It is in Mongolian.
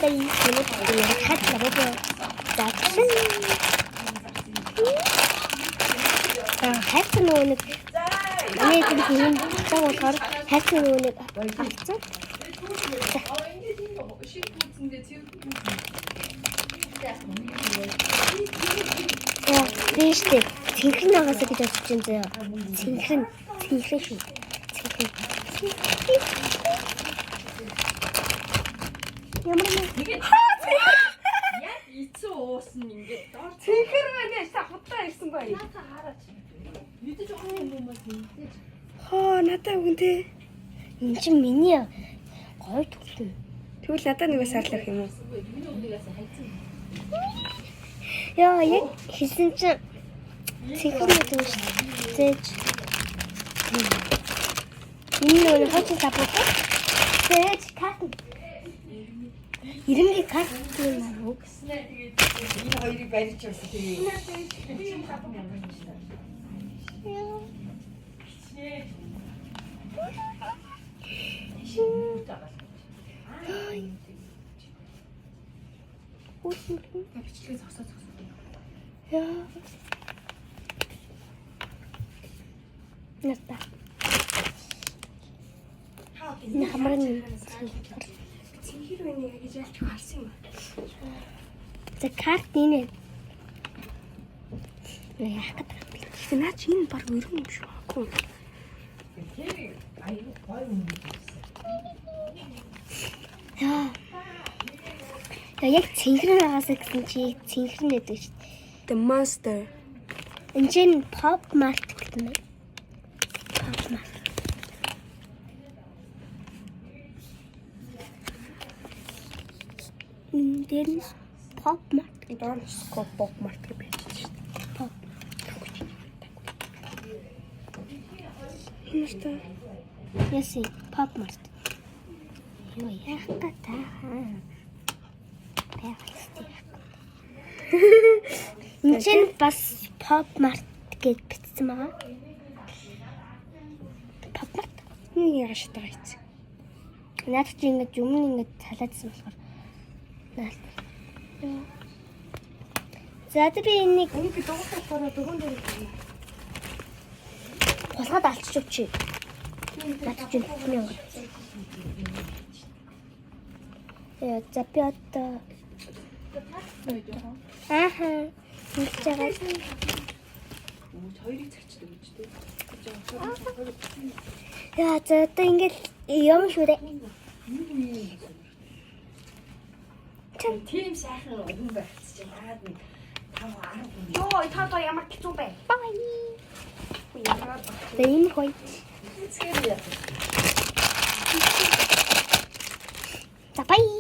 đây thì nó phải là khách là bao giờ đã khách luôn này cũng thì trong một tháng khách luôn 비슷해. 징큰 나가서 그저 진짜야. 징큰 징큰. Яг эцүү уусан ингээд дор цэнхэр байна яа хутаа ирсэн бай. Надаа хараач. Мэдээж охин юм уу мэдээж. Хоо надаа үгэнтэй. Энд чинь миний гой төлөө. Тэгвэл надаа нэг сарлах юм уу? Яа яг хийсэн чинь цэнхэр мэдэн шүү дээ. Энэ нь хоцсон сапот. Тэгэж кат. 이름이 같은 말로. Энэ хоёрыг барьж явсан тэгээ. 비치гээ зогсоо. 야. 났다. 나 한번 Цэнхэр байна гэж ялч харсан юм. За карт нэ. Яах гэдэг. Наа чи энэ баг өргөн юм шүү. Тэр аюу гой юм 야. Яг цэнхэр нагаасаа гэсэн чи цэнхэр нэдэг шүү дээ. The Monster. Энд чинь Pop Mart гэдэг юм. Pop Mart. Энд Pop Mart Доор Pop Mart гэж байж шүү дээ. Pop. Хинэстэ. Яси Pop Mart. Юу яах вэ та? Энд чинь бас Pop Mart гэж бичсэн байгаа. Pop Mart. Нэг яаш тагаа ийц. Наад чи ингэж юм ингэж салаадсан болохоор. За би энийг Энийг би дуусахаараа дөрөв дээр байна. Хулгад алчиж өгчээ. Наад чи юм. За би одоо ааха хийж байгаа. Хоёрыг цачдаг гэж дээ. Яа за одоо ингэж юм шүү дээ. тийм сайхан өгөн байц чинь хаад нэг 5-10 Йоо, та ямар хэцүү бэ? Бай. За энэ хой. цэцгээр яа. За бай.